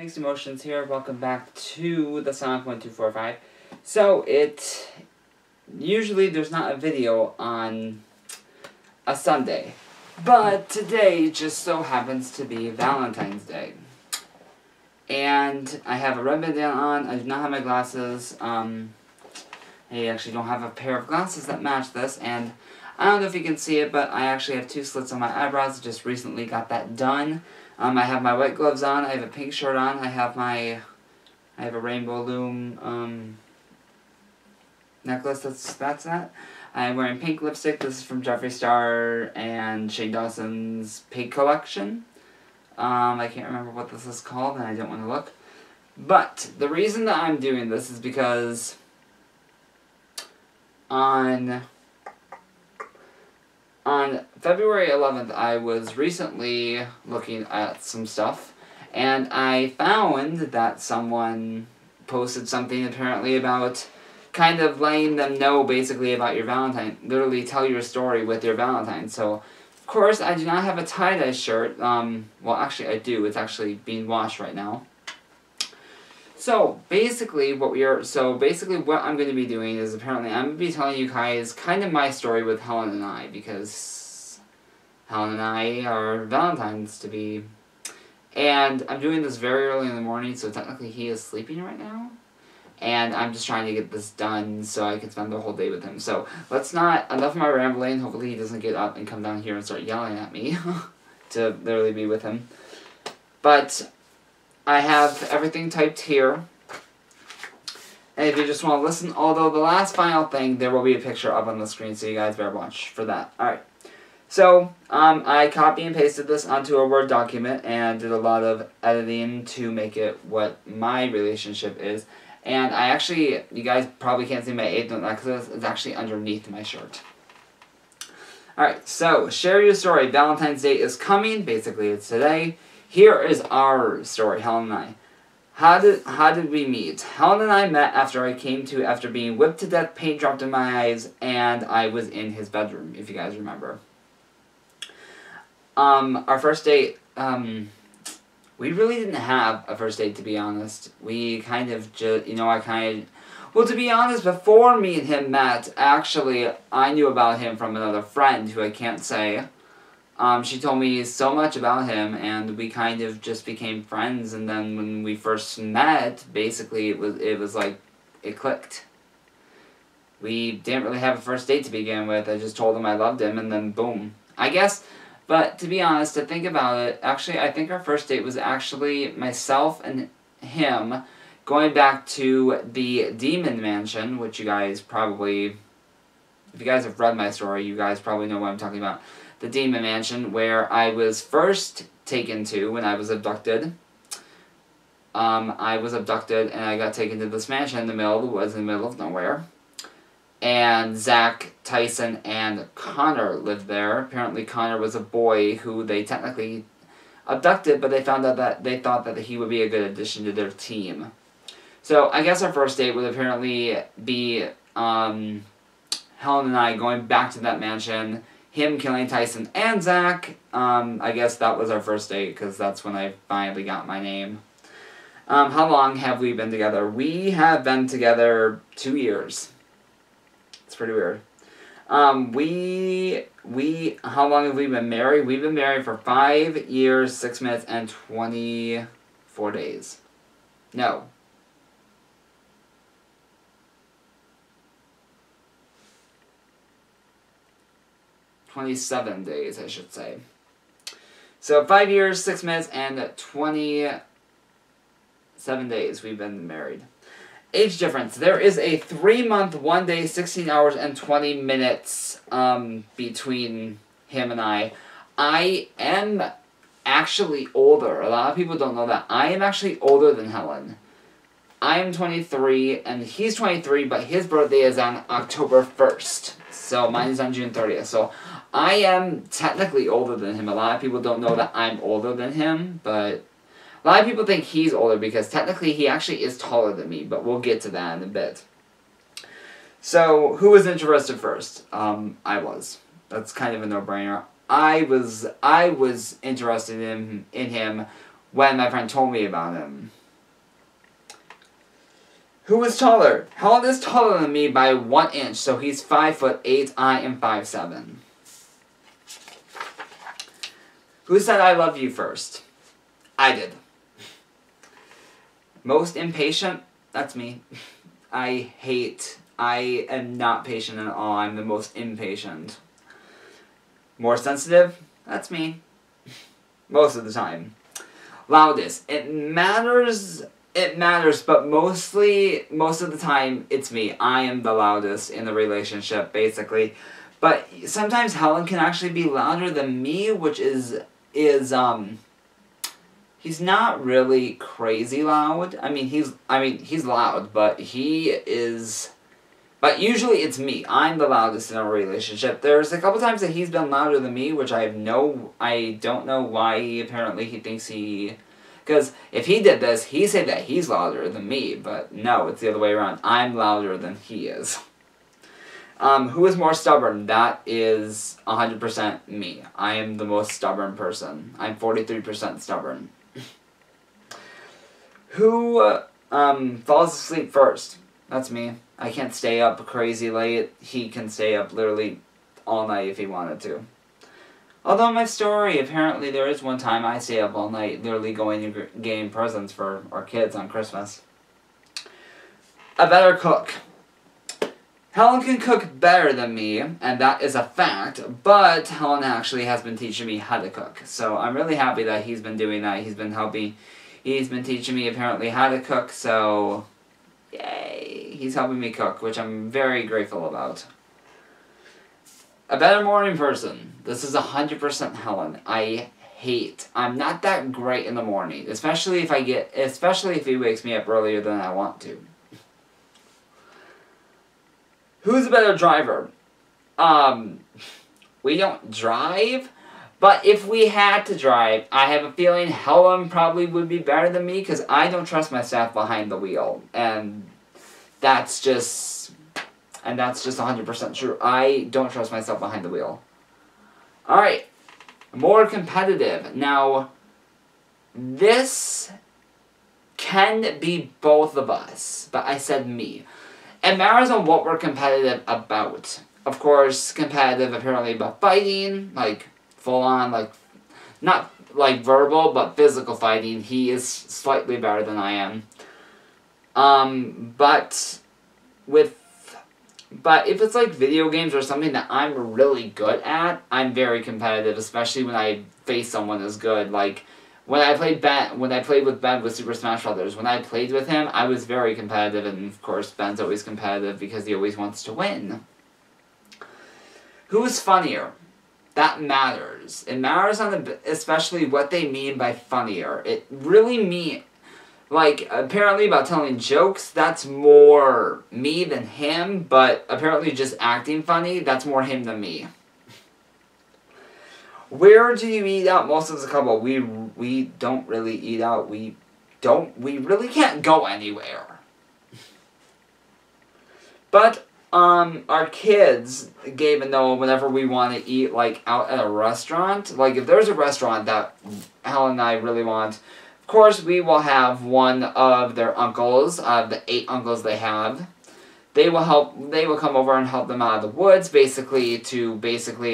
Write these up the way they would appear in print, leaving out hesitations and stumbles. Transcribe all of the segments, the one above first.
Mixed Emotions here. Welcome back to the Sonic 1245. So, usually there's not a video on a Sunday, but today just so happens to be Valentine's Day. And I have a red bandana on, I do not have my glasses, I actually don't have a pair of glasses that match this, and I don't know if you can see it, but I actually have 2 slits on my eyebrows. Just recently got that done. I have my white gloves on. I have a pink shirt on. I have a rainbow loom necklace. That's that. I'm wearing pink lipstick. This is from Jeffree Star and Shane Dawson's Pig Collection. I can't remember what this is called, and I don't want to look. But the reason that I'm doing this is because on February 11th, I was recently looking at some stuff, and I found that someone posted something apparently about kind of letting them know basically about your Valentine. Literally tell your story with your Valentine. So, of course, I do not have a tie-dye shirt. Well, actually, I do. It's actually being washed right now. So, basically, what I'm going to be doing is apparently I'm going to be telling you guys kind of my story with Helen and I, because Helen and I are Valentines to be. And I'm doing this very early in the morning, so technically he is sleeping right now. And I'm just trying to get this done so I can spend the whole day with him. So, enough of my rambling. Hopefully he doesn't get up and come down here and start yelling at me to literally be with him. But I have everything typed here. And if you just want to listen, although the last final thing, there will be a picture up on the screen, so you guys better watch for that. Alright. So, I copy and pasted this onto a Word document and did a lot of editing to make it what my relationship is. And I actually, you guys probably can't see my 8th note necklace, it's actually underneath my shirt. Alright, so, share your story. Valentine's Day is coming. Basically, it's today. Here is our story, Helen and I. How did we meet? Helen and I met after being whipped to death, paint dropped in my eyes, and I was in his bedroom, if you guys remember. Our first date, we really didn't have a first date, to be honest. We kind of just, well, to be honest, before me and him met, actually, I knew about him from another friend who I can't say. She told me so much about him, and we kind of just became friends, and then when we first met, basically, it was like, it clicked. We didn't really have a first date to begin with. I just told him I loved him, and then boom. I guess, but to be honest, to think about it, actually, I think our first date was actually myself and him going back to the Demon Mansion, which you guys probably, if you guys have read my story, you guys probably know what I'm talking about. The Demon Mansion, where I was first taken to when I was abducted. I was abducted and I got taken to this mansion in the middle of nowhere. And Zach, Tyson, and Connor lived there. Apparently Connor was a boy who they technically abducted, but they found out that they thought that he would be a good addition to their team. So I guess our first date would apparently be Helen and I going back to that mansion, him killing Tyson and Zach. I guess that was our first date, because that's when I finally got my name. How long have we been together? We have been together 2 years. It's pretty weird. How long have we been married? We've been married for 5 years, 6 minutes, and 24 days. No. 27 days, I should say. So 5 years, 6 minutes, and 27 days we've been married. Age difference. There is a 3-month, 1 day, 16 hours, and 20 minutes between him and I. I am actually older. A lot of people don't know that. I am actually older than Helen. I am 23, and he's 23, but his birthday is on October 1st. So mine is on June 30th. So I am technically older than him. A lot of people don't know that I'm older than him, but a lot of people think he's older because technically he actually is taller than me, but we'll get to that in a bit. So, who was interested first? I was. That's kind of a no-brainer. I was interested in him when my friend told me about him. Who is taller? Helen is taller than me by 1 inch, so he's 5'8", I am 5'7". Who said I love you first? I did. Most impatient? That's me. I am not patient at all. I'm the most impatient. More sensitive? That's me. Most of the time. Loudest. It matters, but most of the time, it's me. I am the loudest in the relationship, basically. But sometimes Helen can actually be louder than me, which is he's not really crazy loud. I mean, he's loud, but but usually it's me. I'm the loudest in a relationship. There's a couple times that he's been louder than me, which I don't know why apparently he thinks because if he did this, he'd say that he's louder than me, but no, it's the other way around. I'm louder than he is. Who is more stubborn? That is 100% me. I am the most stubborn person. I'm 43% stubborn. Who falls asleep first? That's me. I can't stay up crazy late. He can stay up literally all night if he wanted to. Although my story, apparently there is one time I stay up all night literally going to getting presents for our kids on Christmas. A better cook. Helen can cook better than me, and that is a fact, but Helen actually has been teaching me how to cook. So I'm really happy that he's been doing that. He's been teaching me apparently how to cook, so yay, he's helping me cook, which I'm very grateful about. A better morning person. This is 100% Helen. I'm not that great in the morning, especially if he wakes me up earlier than I want to. Who's a better driver? We don't drive, but if we had to drive, I have a feeling Helen probably would be better than me because I don't trust myself behind the wheel, and that's just 100% true. I don't trust myself behind the wheel. Alright, more competitive. Now, this can be both of us, but I said me. It matters on what we're competitive about. Of course, competitive apparently about fighting, like full on, like not like verbal, but physical fighting. He is slightly better than I am. But if it's like video games or something that I'm really good at, I'm very competitive, especially when I face someone as good. Like when I played with Ben with Super Smash Brothers, when I played with him, I was very competitive, and of course Ben's always competitive because he always wants to win. Who is funnier? That matters. It matters especially what they mean by funnier. It really means, like, apparently about telling jokes, that's more me than him, but apparently just acting funny, that's more him than me. Where do you eat out most of the couple? We don't really eat out. We really can't go anywhere. But our kids gave a no whenever we want to eat like out at a restaurant. Like if there's a restaurant that Helen and I really want, of course we will have one of their uncles, the 8 uncles they have. They will come over and help them out of the woods, basically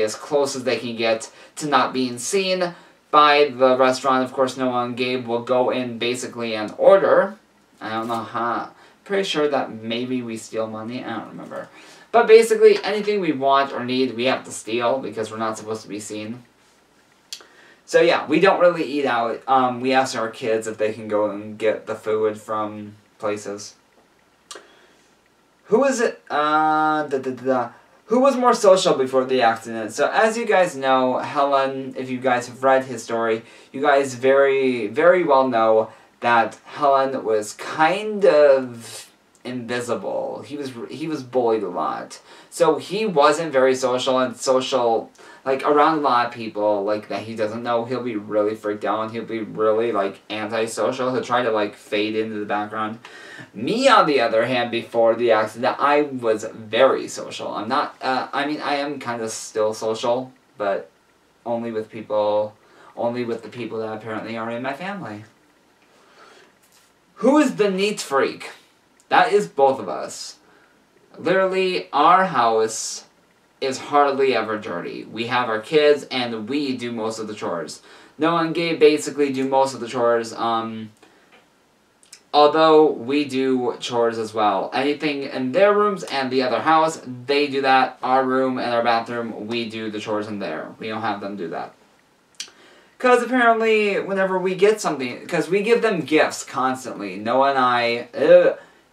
as close as they can get to not being seen by the restaurant. Of course, Noah and Gabe will go in basically and order. I don't know how. Pretty sure that maybe we steal money. I don't remember. But basically, anything we want or need, we have to steal because we're not supposed to be seen. So yeah, we don't really eat out. We ask our kids if they can go and get the food from places. Who is it? Who was more social before the accident? So as you guys know, Helen, if you guys have read his story, you guys very, very well know that Helen was kind of invisible. He was bullied a lot. So he wasn't very social, and like around a lot of people like that he doesn't know, he'll be really freaked out, and he'll be really like antisocial. He'll try to like fade into the background. Me, on the other hand, before the accident, I was very social. I'm not, I mean, I am kind of still social, but only with the people that apparently are in my family. Who is the neat freak? That is both of us. Literally, our house is hardly ever dirty. We have our kids, and we do most of the chores. Noah and Gabe basically do most of the chores, although we do chores as well. Anything in their rooms and the other house, they do that. Our room and our bathroom, we do the chores in there. We don't have them do that. Because apparently, whenever we get something, because we give them gifts constantly.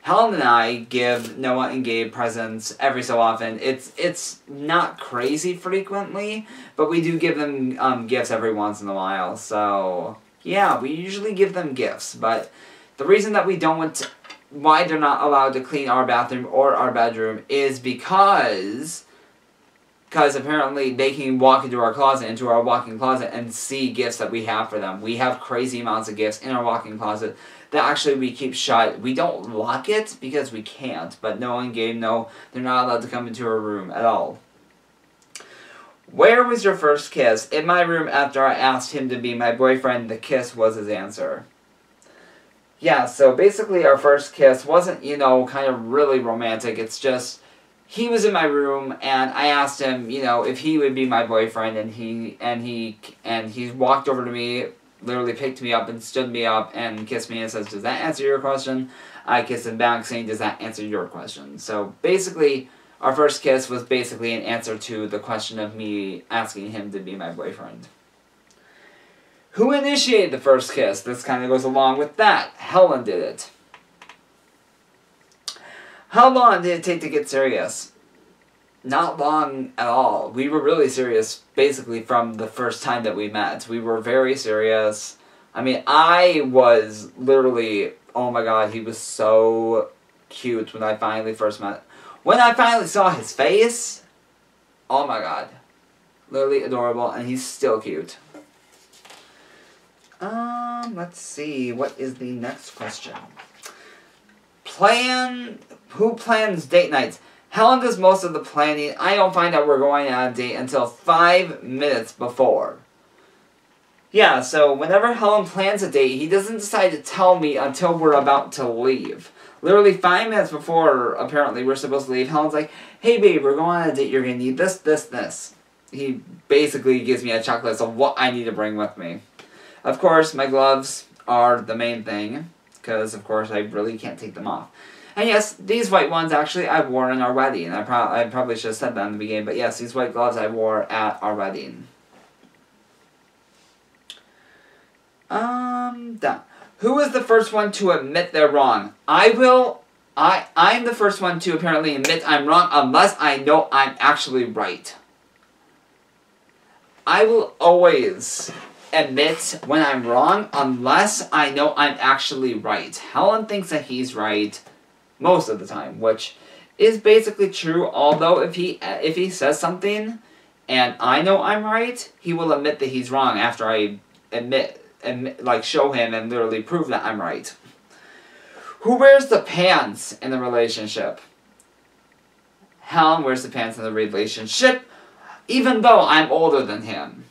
Helen and I give Noah and Gabe presents every so often. It's not crazy frequently, but we do give them gifts every once in a while. So, yeah, we usually give them gifts. But the reason that we don't, why they're not allowed to clean our bathroom or our bedroom is because apparently they can walk into our walk-in closet, and see gifts that we have for them. We have crazy amounts of gifts in our walk-in closet that actually we keep shut. We don't lock it because we can't, but Noah and Gabe know they're not allowed to come into our room at all. Where was your first kiss? In my room after I asked him to be my boyfriend. The kiss was his answer. Yeah, so basically our first kiss wasn't, kind of really romantic. It's just, he was in my room, and I asked him, if he would be my boyfriend, and he walked over to me, literally picked me up and stood me up and kissed me and says, "Does that answer your question?" I kissed him back saying, "Does that answer your question?" So basically, our first kiss was basically an answer to the question of me asking him to be my boyfriend. Who initiated the first kiss? This kind of goes along with that. Helen did it. How long did it take to get serious? Not long at all. We were really serious basically from the first time that we met. We were very serious. I mean, I was literally, oh my god, he was so cute when I finally first met. When I finally saw his face, oh my god. Literally adorable, and he's still cute. Let's see, what is the next question? Who plans date nights? Helen does most of the planning. I don't find out we're going on a date until 5 minutes before. Yeah, so whenever Helen plans a date, he doesn't decide to tell me until we're about to leave. Literally 5 minutes before, apparently, we're supposed to leave, Helen's like, "Hey babe, we're going on a date, you're going to need this, this, this." He basically gives me a checklist of what I need to bring with me. Of course, my gloves are the main thing, because of course I really can't take them off. And yes, these white ones actually I wore in our wedding. I probably should have said that in the beginning, but yes, these white gloves I wore at our wedding. Who is the first one to admit they're wrong? I'm the first one to apparently admit I'm wrong unless I know I'm actually right. I will always admit when I'm wrong unless I know I'm actually right. Helen thinks that he's right most of the time, which is basically true, although if he says something and I know I'm right, he will admit that he's wrong after I show him and literally prove that I'm right. Who wears the pants in the relationship? Helen wears the pants in the relationship, even though I'm older than him.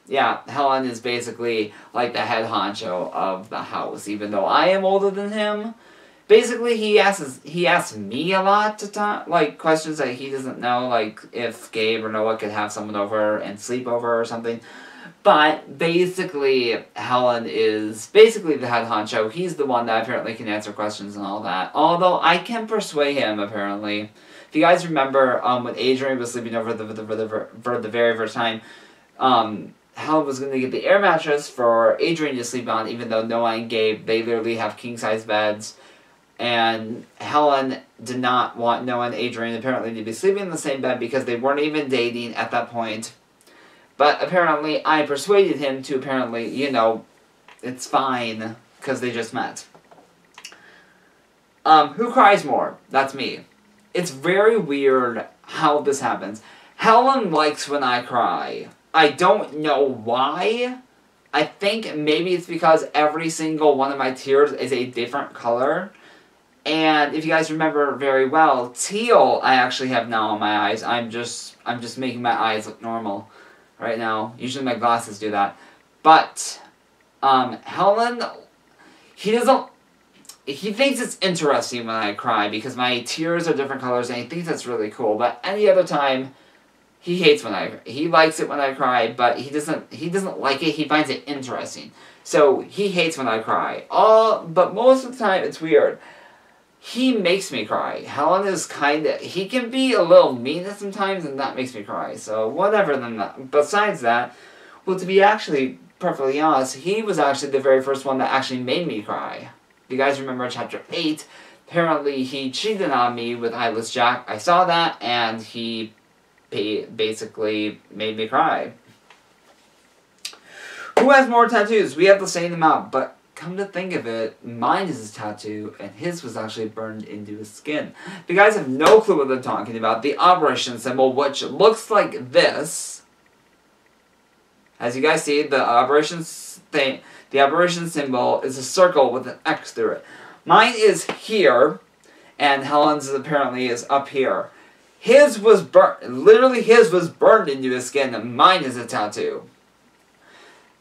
Yeah, Helen is basically like the head honcho of the house, even though I am older than him. Basically, he asks me a lot to talk, questions that he doesn't know, like if Gabe or Noah could have someone over and sleep over or something. But basically, Helen is basically the head honcho. He's the one that apparently can answer questions and all that. Although I can persuade him, apparently. If you guys remember, when Adrian was sleeping over for the very first time, Helen was going to get the air mattress for Adrian to sleep on, even though Noah and Gabe, they literally have king-size beds. And Helen did not want Noah and Adrian apparently to be sleeping in the same bed because they weren't even dating at that point. But apparently, I persuaded him to apparently, it's fine, because they just met. Who cries more? That's me. It's very weird how this happens. Helen likes when I cry. I don't know why. I think maybe it's because every single one of my tears is a different color. And if you guys remember very well, teal I actually have now on my eyes. I'm just making my eyes look normal right now. Usually my glasses do that. But Helen, he doesn't he thinks it's interesting when I cry because my tears are different colors, and he thinks that's really cool. But any other time, he hates when he likes it when I cry, but he doesn't like it. He finds it interesting. So he hates when I cry. But most of the time, it's weird. He makes me cry. Helen is he can be a little mean at sometimes, and that makes me cry. So whatever than that. Besides that, well, to be actually perfectly honest, he was actually the very first one that actually made me cry. If you guys remember chapter 8, apparently he cheated on me with Eyeless Jack. I saw that, and he basically made me cry. Who has more tattoos? We have the same amount, but come to think of it, mine is his tattoo, and his was actually burned into his skin. If you guys have no clue what I'm talking about, the operation symbol, which looks like this, as you guys see, the operation symbol is a circle with an X through it. Mine is here, and Helen's apparently is up here. His was burnt, literally his was burned into his skin, and mine is a tattoo.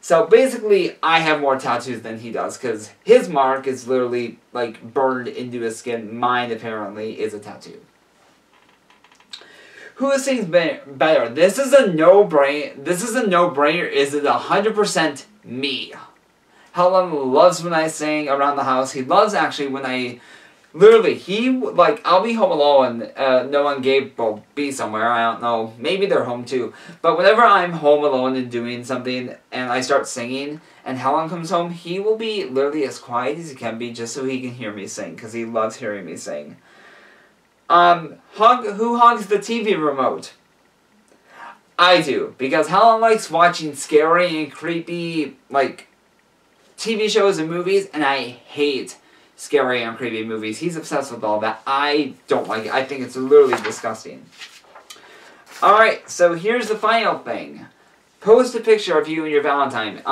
So basically, I have more tattoos than he does, because his mark is literally, like, burned into his skin. Mine, apparently, is a tattoo. Who sings better? This is a no-brainer. Is it 100% me? Helen loves when I sing around the house. He loves, actually, when I... Literally, I'll be home alone, Noah and Gabe will be somewhere, I don't know, maybe they're home too, but whenever I'm home alone and doing something, and I start singing, and Helen comes home, he will be literally as quiet as he can be, just so he can hear me sing, because he loves hearing me sing. Who hogs the TV remote? I do, because Helen likes watching scary and creepy, TV shows and movies, and I hate scary and creepy movies. He's obsessed with all that. I don't like it. I think it's literally disgusting. Alright, so here's the final thing. Post a picture of you and your Valentine.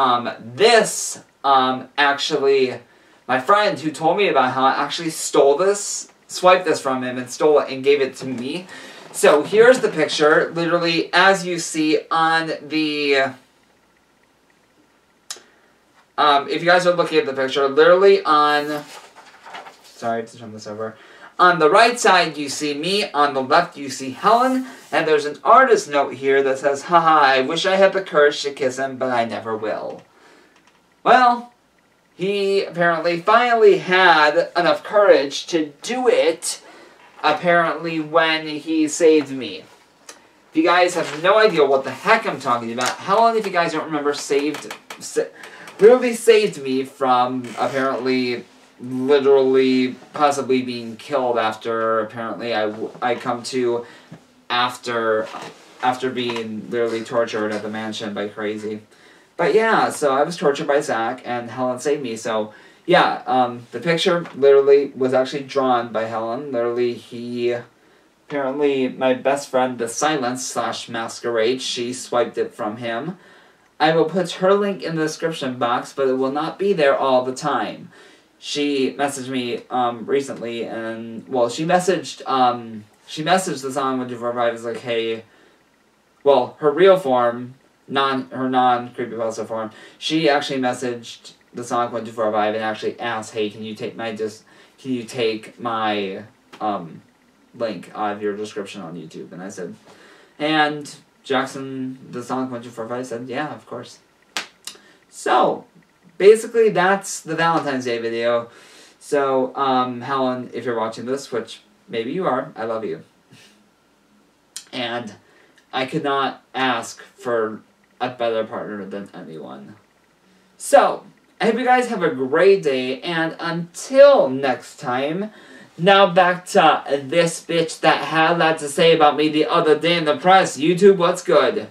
Actually, my friend who told me about how I actually stole this, swiped this from him and stole it and gave it to me. So here's the picture, literally, as you see on the... if you guys are looking at the picture, literally on... Sorry to turn this over. On the right side, you see me. On the left, you see Helen. And there's an artist note here that says, haha, I wish I had the courage to kiss him, but I never will. Well, he apparently finally had enough courage to do it, apparently, when he saved me. If you guys have no idea what the heck I'm talking about, Helen, if you guys don't remember, literally saved me from, apparently... literally possibly being killed after apparently I come to after being literally tortured at the mansion by Crazy. But yeah, so I was tortured by Zach and Helen saved me. So yeah, the picture literally was actually drawn by Helen. Literally apparently my best friend, the Silence/Masquerade, she swiped it from him. I will put her link in the description box, but it will not be there all the time. She messaged me recently, and well, she messaged the song 1245 is like, hey, well, her real form, her non-creepypasta form. She actually messaged the song 1245 and actually asked, hey, can you take my link out of your description on YouTube? And I said, and Jackson, the song 1245 said, yeah, of course. So. Basically, that's the Valentine's Day video. So, Helen, if you're watching this, which maybe you are, I love you. And I could not ask for a better partner than anyone. So, I hope you guys have a great day, and until next time, now back to this bitch that had that to say about me the other day in the press. YouTube, what's good?